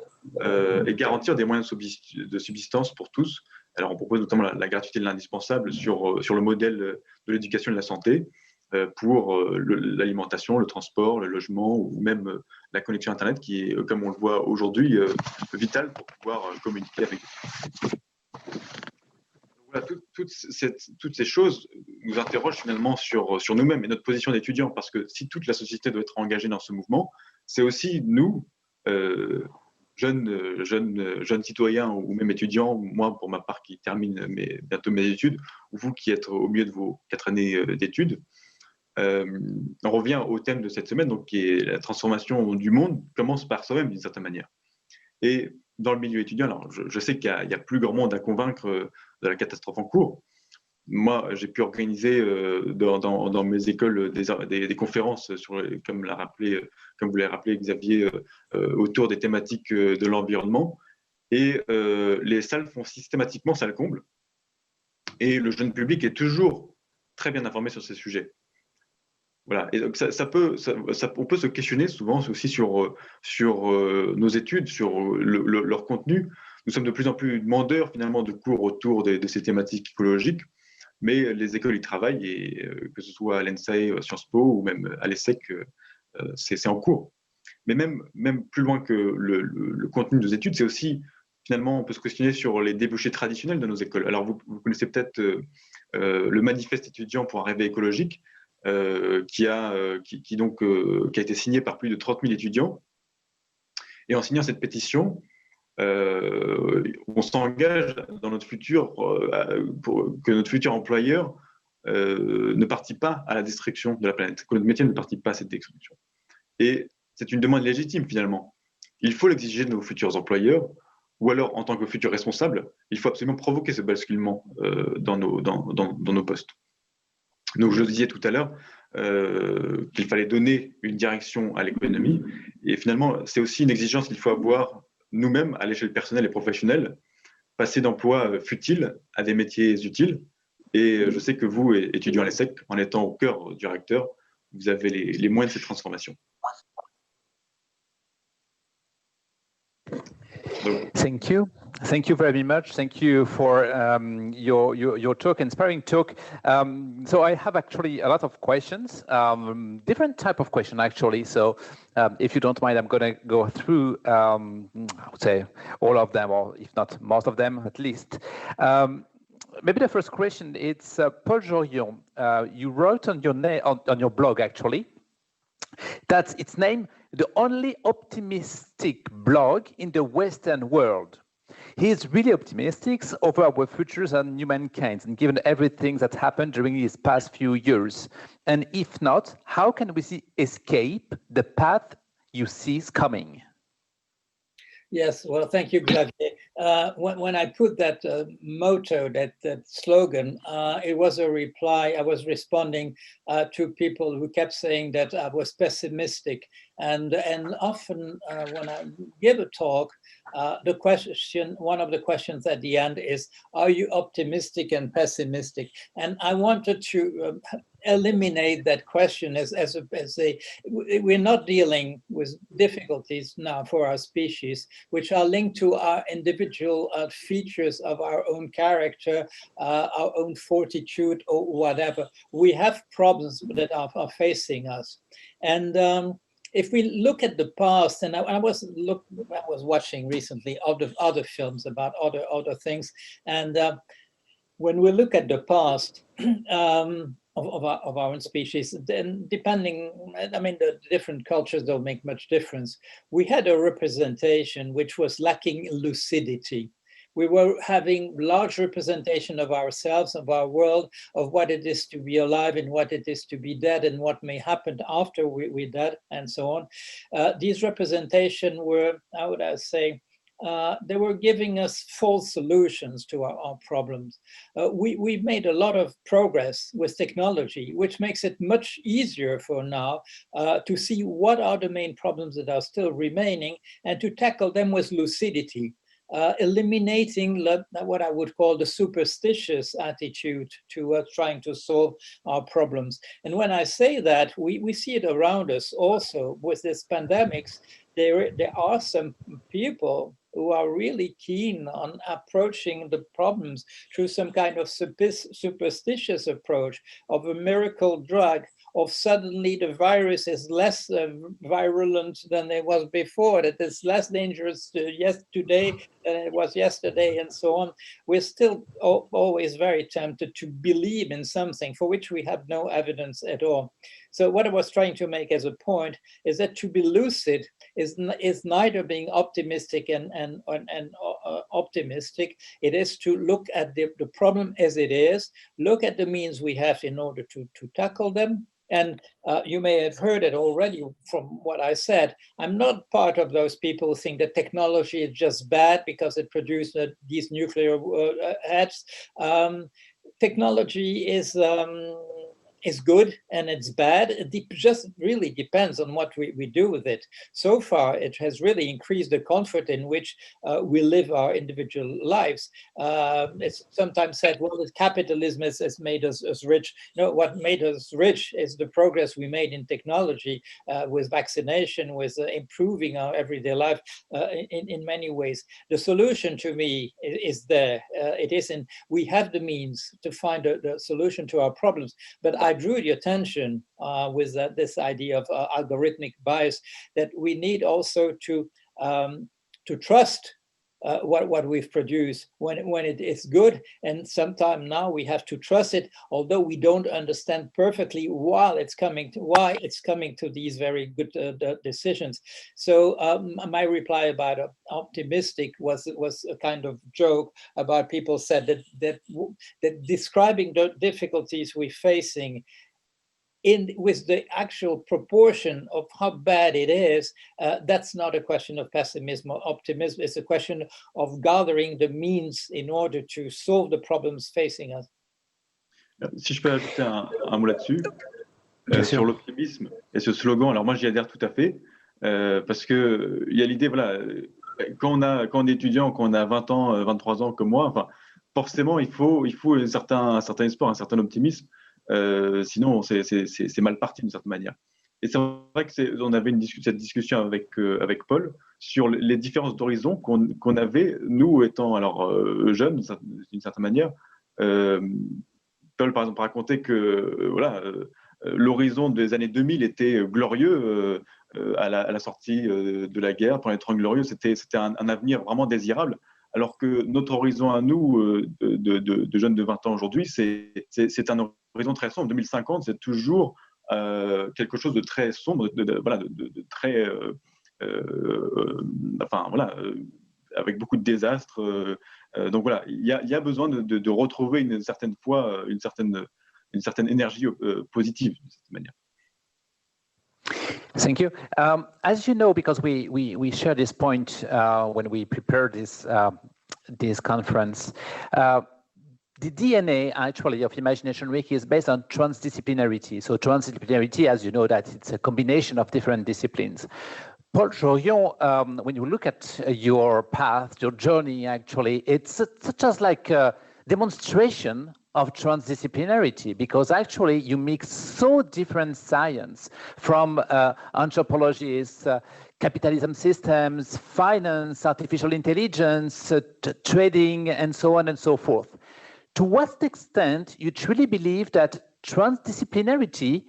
et garantir des moyens de subsistance pour tous. Alors on propose notamment la gratuité de l'indispensable sur le modèle de l'éducation et de la santé, pour l'alimentation, le transport, le logement ou même la connexion Internet qui est, comme on le voit aujourd'hui, vitale pour pouvoir communiquer avec eux. Voilà, toutes ces choses nous interrogent finalement sur nous-mêmes et notre position d'étudiants, parce que si toute la société doit être engagée dans ce mouvement, c'est aussi nous, jeunes citoyens ou même étudiants, moi pour ma part qui termine bientôt mes études, ou vous qui êtes au milieu de vos 4 années d'études, on revient au thème de cette semaine, donc, qui est la transformation du monde commence par soi-même d'une certaine manière. Et dans le milieu étudiant, alors je sais qu'il y a plus grand monde à convaincre de la catastrophe en cours. Moi, j'ai pu organiser dans mes écoles des conférences sur, comme vous l'avez rappelé, Xavier, autour des thématiques de l'environnement. Et les salles font systématiquement salle comble. Et le jeune public est toujours très bien informé sur ces sujets. Voilà. Et donc on peut se questionner souvent aussi sur nos études, sur leur contenu. Nous sommes de plus en plus demandeurs finalement de cours autour de ces thématiques écologiques, mais les écoles y travaillent, et que ce soit à l'ENSAE, Sciences Po ou même à l'ESSEC, c'est en cours. Mais même plus loin que le contenu des études, c'est aussi finalement, on peut se questionner sur les débouchés traditionnels de nos écoles. Alors vous connaissez peut-être le manifeste étudiant pour un réveil écologique, qui a été signé par plus de 30 000 étudiants. Et en signant cette pétition, on s'engage dans notre futur, pour que notre futur employeur ne participe pas à la destruction de la planète, que notre métier ne participe pas à cette destruction. Et c'est une demande légitime finalement. Il faut l'exiger de nos futurs employeurs, ou alors en tant que futur responsable, il faut absolument provoquer ce basculement dans nos postes. Donc, je le disais tout à l'heure, qu'il fallait donner une direction à l'économie. Et finalement, c'est aussi une exigence qu'il faut avoir nous-mêmes à l'échelle personnelle et professionnelle, passer d'emplois futiles à des métiers utiles. Et je sais que vous, étudiants à l'ESSEC, en étant au cœur du réacteur, vous avez les moyens de cette transformation. Thank you. Thank you very much. Thank you for your talk, inspiring talk. So I have actually a lot of questions, different type of question actually. So if you don't mind, I'm going to go through, I would say all of them, or if not most of them, at least. Maybe the first question, it's Paul Jorion. You wrote on your blog actually, that's its name, the only optimistic blog in the Western world. He is really optimistic over our futures and humankind, and given everything that happened during these past few years. And if not, how can we escape the path you see is coming? Yes, well, thank you, Xavier. When I put that motto, that slogan, it was a reply. I was responding to people who kept saying that I was pessimistic. And often when I give a talk, one of the questions at the end is, are you optimistic and pessimistic? And I wanted to eliminate that question as we're not dealing with difficulties now for our species, which are linked to our individual features of our own character, our own fortitude, or whatever. We have problems that are facing us. And if we look at the past, and I was watching recently other films about other things, and when we look at the past of our own species, then depending, I mean, the different cultures don't make much difference. We had a representation which was lacking lucidity. We were having large representation of ourselves, of our world, of what it is to be alive and what it is to be dead and what may happen after we're dead and so on. These representations were, how would I say, they were giving us false solutions to our problems. We've made a lot of progress with technology, which makes it much easier for now to see what are the main problems that are still remaining and to tackle them with lucidity. Eliminating what I would call the superstitious attitude to trying to solve our problems. And when I say that, we see it around us also with this pandemics. There are some people who are really keen on approaching the problems through some kind of superstitious approach of a miracle drug, of suddenly the virus is less virulent than it was before, that it's less dangerous today than it was yesterday, and so on. We're still always very tempted to believe in something for which we have no evidence at all. So what I was trying to make as a point is that to be lucid is neither being optimistic and optimistic. It is to look at the problem as it is, look at the means we have in order to tackle them, And you may have heard it already from what I said. I'm not part of those people who think that technology is just bad because it produced these nuclear heads. Technology is good and it's bad. It just really depends on what we do with it. So far, it has really increased the comfort in which we live our individual lives. It's sometimes said, well, capitalism has made us rich. No, what made us rich is the progress we made in technology with vaccination, with improving our everyday life in many ways. The solution to me is there. It isn't. We have the means to find the solution to our problems, but I drew the attention with this idea of algorithmic bias that we need also to trust what we've produced when it is good, and sometime now we have to trust it, although we don't understand perfectly why it's coming to these very good decisions. So my reply about optimistic was a kind of joke about people said that describing the difficulties we're facing with the actual proportion of how bad it is, that's not a question of pessimism or optimism. It's a question of gathering the means in order to solve the problems facing us. Si je peux ajouter un mot là-dessus, sur l'optimisme et ce slogan, alors moi j'y adhère tout à fait, parce qu'il y a l'idée, voilà, quand on est étudiant, quand on a 20 ans, 23 ans comme moi, enfin, forcément il faut un certain espoir, un certain optimisme. Sinon, c'est mal parti d'une certaine manière. Et c'est vrai qu'on avait cette discussion avec Paul sur les différences d'horizons qu'on avait, nous étant alors jeunes d'une certaine manière. Paul, par exemple, racontait que voilà, l'horizon des années 2000 était glorieux à la sortie de la guerre, pendant les 30 glorieux, c'était un avenir vraiment désirable. Alors que notre horizon à nous, de jeunes de 20 ans aujourd'hui, c'est un horizon très sombre. 2050, c'est toujours quelque chose de très sombre, de très, enfin voilà, avec beaucoup de désastres. Donc voilà, il y a besoin de retrouver une certaine fois, une certaine énergie positive de cette manière. Thank you. As you know, because we shared this point when we prepared this conference, the DNA actually of Imagination Week is based on transdisciplinarity. So transdisciplinarity, as you know, that it's a combination of different disciplines. Paul Jorion, when you look at your path, your journey, actually, it's such as like a demonstration of transdisciplinarity, because actually you mix so different science from anthropologists, capitalism systems, finance, artificial intelligence, trading, and so on and so forth. To what extent you truly believe that transdisciplinarity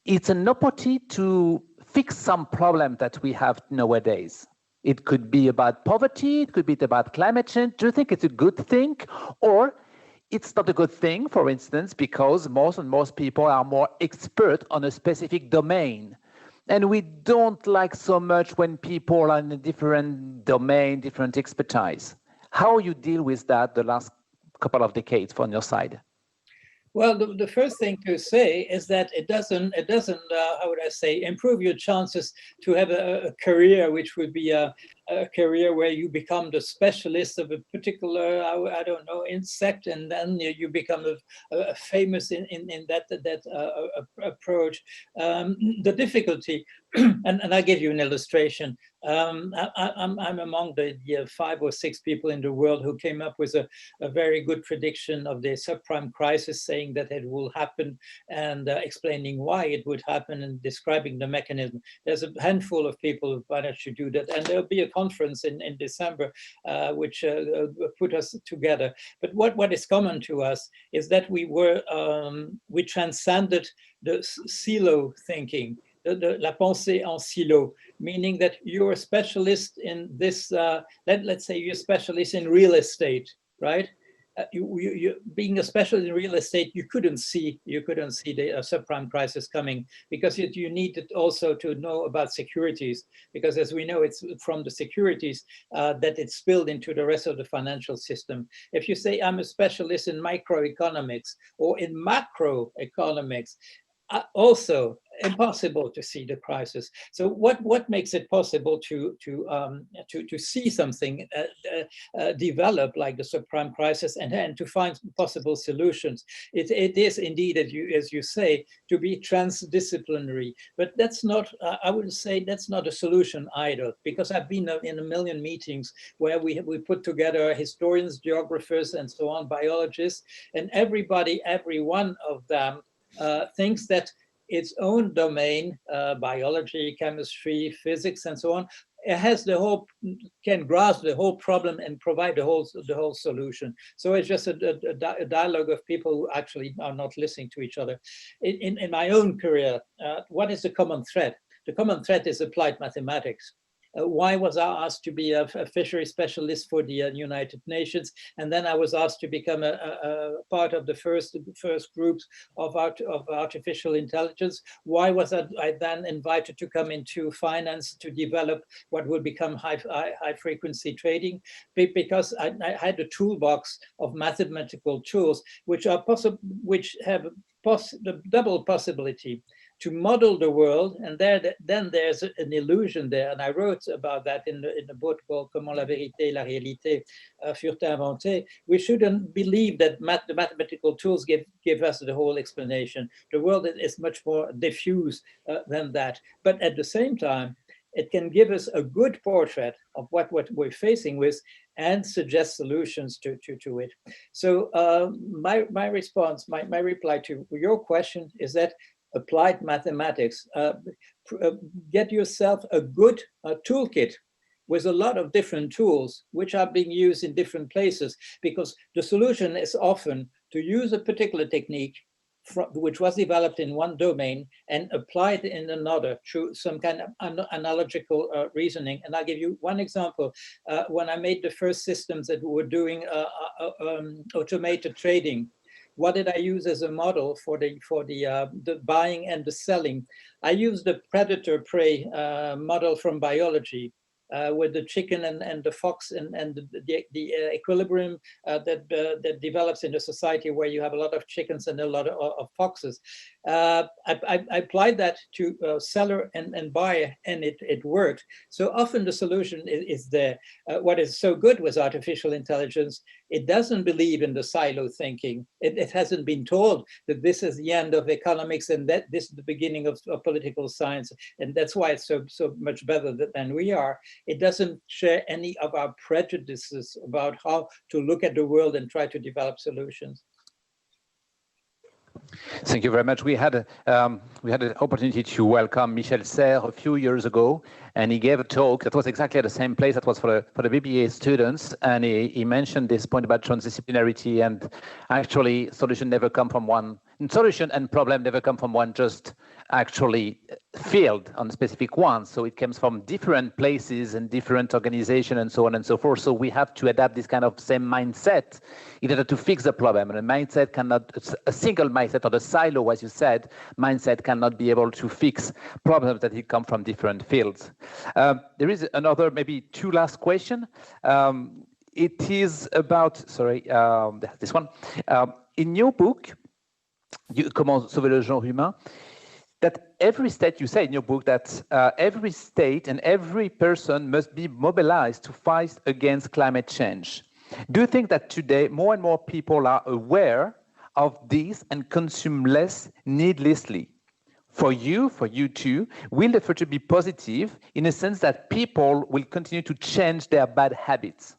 is an opportunity to fix some problem that we have nowadays? It could be about poverty, it could be about climate change. Do you think it's a good thing? Or it's not a good thing, for instance, because most people are more expert on a specific domain. And we don't like so much when people are in a different domain, different expertise. How you deal with that the last couple of decades from your side? Well, the first thing to say is that it doesn't how would I say, improve your chances to have a career which would be a career where you become the specialist of a particular, I don't know, insect, and then you become a famous in that approach. The difficulty, and I give you an illustration. I'm among the 5 or 6 people in the world who came up with a very good prediction of the subprime crisis, saying that it will happen and explaining why it would happen and describing the mechanism. There's a handful of people who managed to do that, and there'll be a conference in December which put us together. But what is common to us is that we transcended the silo thinking. La pensée en silo, meaning that you're a specialist in this, let's say you're a specialist in real estate, right? You being a specialist in real estate, you couldn't see the subprime crisis coming, because you needed also to know about securities, because as we know, it's from the securities that it's spilled into the rest of the financial system. If you say I'm a specialist in microeconomics or in macroeconomics, also impossible to see the crisis. So what makes it possible to see something develop like the subprime crisis and to find possible solutions? It is indeed, as you say, to be transdisciplinary. But that's not, I would say, that's not a solution either, because I've been in a million meetings where we put together historians, geographers, and so on, biologists, and everybody, every one of them thinks that its own domain, biology, chemistry, physics, and so on, it has the whole, can grasp the whole problem and provide the whole solution. So it's just a dialogue of people who actually are not listening to each other. In my own career, what is the common thread? The common thread is applied mathematics. Why was I asked to be a fishery specialist for the United Nations? And then I was asked to become a part of the first groups of artificial intelligence. Why was I then invited to come into finance to develop what would become high frequency trading? Because I had a toolbox of mathematical tools which are possible, which have the double possibility to model the world, and then there's an illusion there, and I wrote about that in the book called Comment la vérité et la réalité furent inventées. We shouldn't believe that the mathematical tools give us the whole explanation. The world is much more diffuse than that, but at the same time, it can give us a good portrait of what we're facing with and suggest solutions to it. So my response, my reply to your question is that applied mathematics, get yourself a good toolkit with a lot of different tools which are being used in different places, because the solution is often to use a particular technique which was developed in one domain and applied in another through some kind of analogical reasoning. And I'll give you one example. When I made the first systems that were doing automated trading, what did I use as a model for the buying and the selling? I used the predator-prey model from biology, with the chicken and the fox and the equilibrium that develops in a society where you have a lot of chickens and a lot of foxes. I applied that to seller and buyer, and it worked. So often the solution is there. What is so good with artificial intelligence, it doesn't believe in the silo thinking. It hasn't been told that this is the end of economics and that this is the beginning of political science. And that's why it's so much better than we are. It doesn't share any of our prejudices about how to look at the world and try to develop solutions. Thank you very much. We had an opportunity to welcome Michel Serres a few years ago, and he gave a talk that was exactly at the same place. That was for the BBA students, and he mentioned this point about transdisciplinarity, and actually solution never come from one. Solution and problem never come from one just actually field on a specific one. So it comes from different places and different organizations and so on and so forth. So we have to adapt this kind of same mindset in order to fix the problem. And a mindset cannot, a single mindset or the silo, as you said, mindset cannot be able to fix problems that come from different fields. There is another, maybe two last question. It is about, sorry, this one. In your book, Comment sauver le genre humain, that every state, you say in your book that every state and every person must be mobilized to fight against climate change. Do you think that today more and more people are aware of this and consume less needlessly? For you too, will the future be positive in a sense that people will continue to change their bad habits?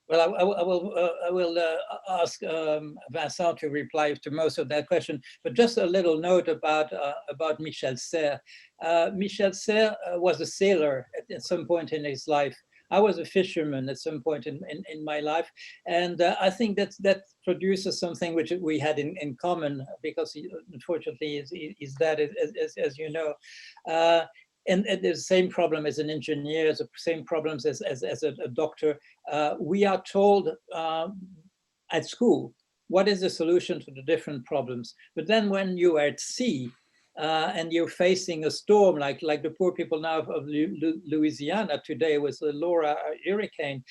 Well, I will ask Vincent to reply to most of that question, but just a little note about Michel Serres. Michel Serres was a sailor at some point in his life. I was a fisherman at some point in my life, and I think that produces something which we had in common, because he, unfortunately, is dead, as you know. And the same problem as an engineer, the same problems as a doctor. We are told at school, what is the solution to the different problems? But then when you are at sea and you're facing a storm, like the poor people now of Louisiana today with the Laura hurricane,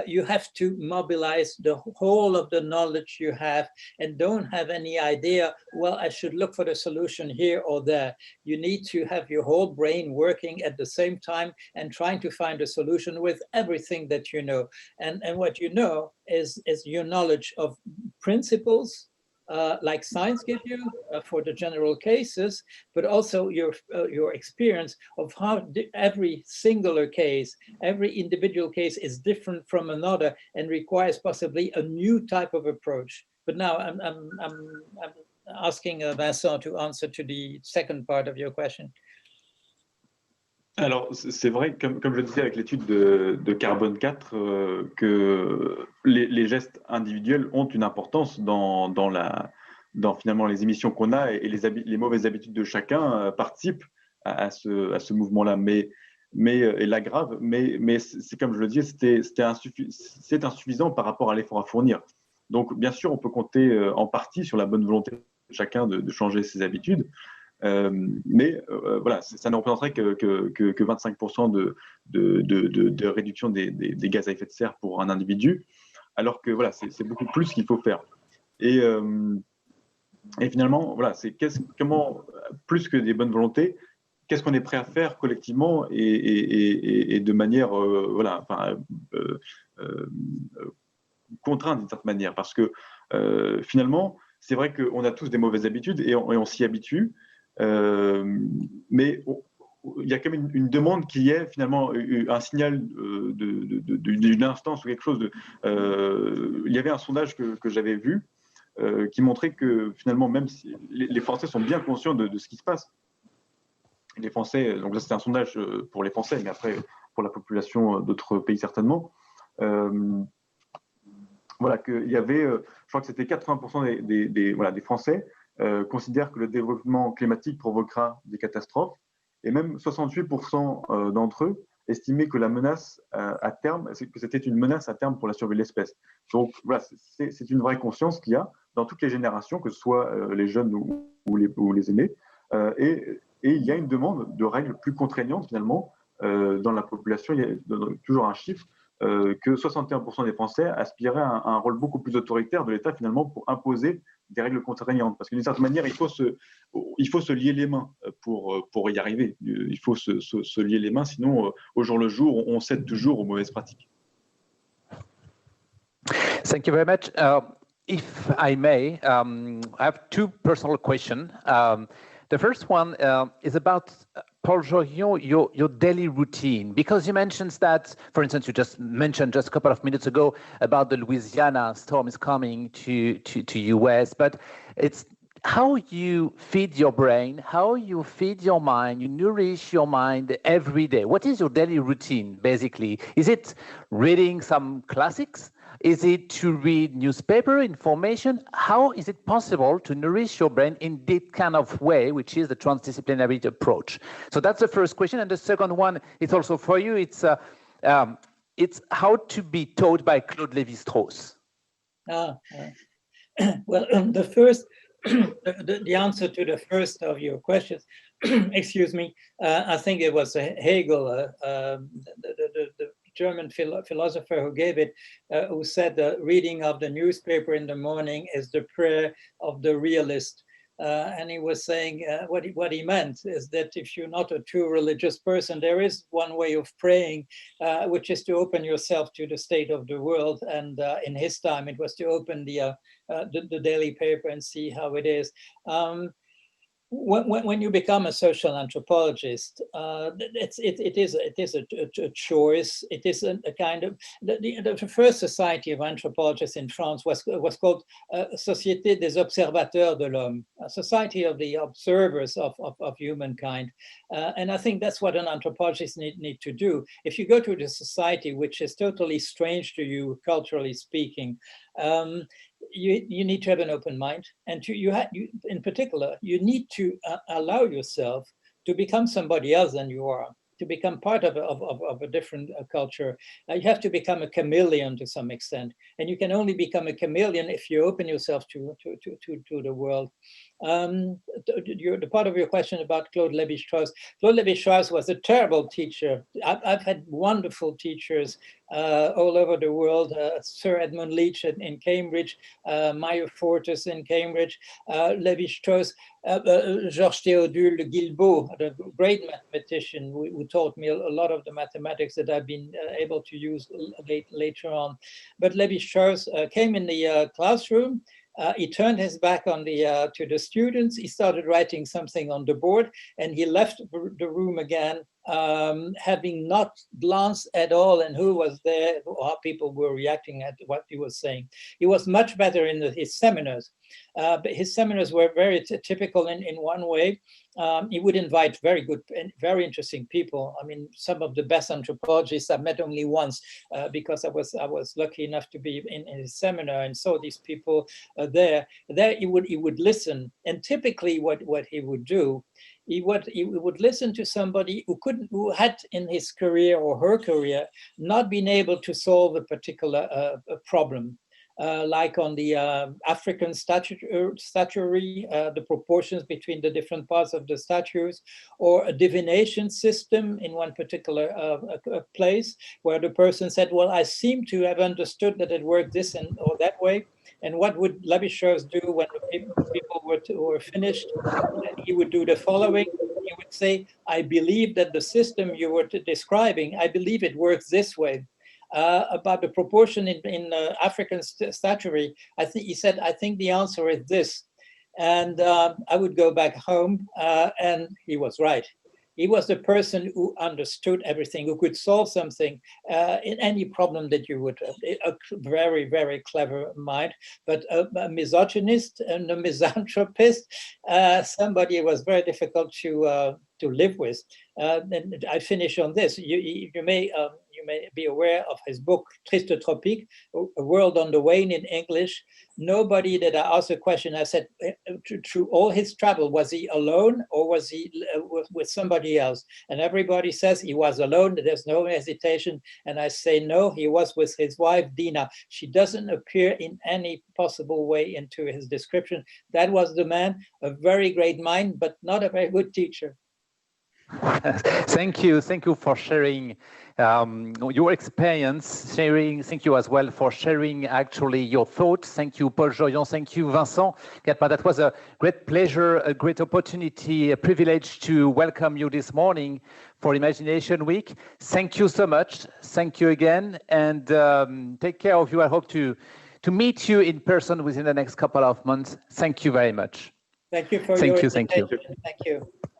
you have to mobilize the whole of the knowledge you have and don't have any idea, well, I should look for the solution here or there. You need to have your whole brain working at the same time and trying to find a solution with everything that you know. And what you know is your knowledge of principles, like science gives you for the general cases, but also your experience of how every singular case, every individual case is different from another and requires possibly a new type of approach. But now I'm asking Vincent to answer to the second part of your question. Alors, c'est vrai, comme je le disais avec l'étude de Carbone 4, que les gestes individuels ont une importance dans finalement les émissions qu'on a, et les mauvaises habitudes de chacun participent à ce mouvement-là. Mais l'aggrave, mais c'est comme je le disais, c'est insuffisant par rapport à l'effort à fournir. Donc, bien sûr, on peut compter en partie sur la bonne volonté de chacun de changer ses habitudes. Mais voilà, ça ne représenterait que 25% de réduction des gaz à effet de serre pour un individu, alors que voilà, c'est beaucoup plus qu'il faut faire. Et finalement, voilà, comment, plus que des bonnes volontés, qu'est-ce qu'on est prêt à faire collectivement et de manière voilà, enfin, contrainte d'une certaine manière, parce que finalement, c'est vrai qu'on a tous des mauvaises habitudes et on s'y habitue. Mais il y a quand même une demande qui est finalement un signal d'une instance ou quelque chose de. Il y avait un sondage que j'avais vu qui montrait que finalement, même si les Français sont bien conscients de ce qui se passe, les Français, donc là c'était un sondage pour les Français, mais après pour la population d'autres pays certainement. Voilà, qu'il y avait, je crois que c'était 80% des Français considèrent que le développement climatique provoquera des catastrophes, et même 68% d'entre eux estimaient que la menace à terme, que c'était une menace à terme pour la survie de l'espèce. Donc voilà, c'est une vraie conscience qu'il y a dans toutes les générations, que ce soit les jeunes ou les aînés, et il y a une demande de règles plus contraignantes finalement dans la population. Il y a toujours un chiffre que 61% des Français aspiraient à un rôle beaucoup plus autoritaire de l'État finalement pour imposer des règles contraignantes. Parce que d'une certaine manière, il faut se lier les mains pour y arriver. Il faut se lier les mains, sinon au jour le jour, on cède toujours aux mauvaises pratiques. Thank you very much. If I may, I have two personal questions. The first one is about, Paul Jorion, your daily routine, because you mentioned that, for instance, you just mentioned just a couple of minutes ago about the Louisiana storm is coming to US, but it's how you feed your brain, how you feed your mind, you nourish your mind every day. What is your daily routine, basically? Is it reading some classics? Is it to read newspaper information? How is it possible to nourish your brain in that kind of way, which is the transdisciplinary approach? So that's the first question. And the second one is also for you. It's how to be taught by Claude Lévi-Strauss. Well, the first, the answer to the first of your questions, excuse me, I think it was Hegel, the German philosopher who gave it, who said the reading of the newspaper in the morning is the prayer of the realist. And he was saying what he meant is that if you're not a true religious person, there is one way of praying, which is to open yourself to the state of the world. And in his time, it was to open the daily paper and see how it is. When you become a social anthropologist, it is a choice. It is a kind of the first society of anthropologists in France was called Société des Observateurs de l'Homme, a society of the observers of humankind. And I think that's what an anthropologist need to do. If you go to the society which is totally strange to you, culturally speaking, you need to have an open mind, and in particular, you need to allow yourself to become somebody else than you are, to become part of a different culture. You have to become a chameleon to some extent, and you can only become a chameleon if you open yourself to the world. The part of your question about Claude Lévi-Strauss. Claude Lévi-Strauss was a terrible teacher. I've had wonderful teachers all over the world, Sir Edmund Leach in Cambridge, Meyer Fortis in Cambridge, Lévi-Strauss, Georges Théodule Guilbeault, the great mathematician who taught me a lot of the mathematics that I've been able to use later on. But Lévi-Strauss came in the classroom. He turned his back on to the students. He started writing something on the board, and he left the room again, having not glanced at all and who was there, how people were reacting at what he was saying. He was much better in his seminars, but his seminars were very typical in one way. He would invite very good and very interesting people. I mean, some of the best anthropologists I've met only once, because I was lucky enough to be in his seminar and saw these people there. There he would listen, and typically what he would do, he would listen to somebody who had in his career or her career not been able to solve a particular problem. Like on the African statuary, the proportions between the different parts of the statues, or a divination system in one particular place, where the person said, well, I seem to have understood that it worked this or that way. And what would Lévi-Strauss do when the people were finished? He would do the following. He would say, I believe that the system you were describing, I believe it works this way. About the proportion in African statuary, he said, I think the answer is this. And I would go back home, and he was right. He was the person who understood everything, who could solve something in any problem that you would have. A very, very clever mind, but a misogynist and a misanthropist, somebody who was very difficult to live with. And I finish on this. You may be aware of his book, Triste Tropique, A World on the Wane in English. Nobody that I asked a question, I said, through all his travel, was he alone or was he with somebody else? And everybody says he was alone. There's no hesitation. And I say, no, he was with his wife, Dina. She doesn't appear in any possible way into his description. That was the man, a very great mind, but not a very good teacher. Thank you for sharing your experience, thank you as well for sharing actually your thoughts. Thank you, Paul Jorion. Thank you, Vincent Galpin. That was a great pleasure, a great opportunity, a privilege to welcome you this morning for Imagination Week. Thank you so much. Thank you again, and take care of you. I hope to meet you in person within the next couple of months. Thank you very much. Thank you for your invitation. Thank you. Thank you.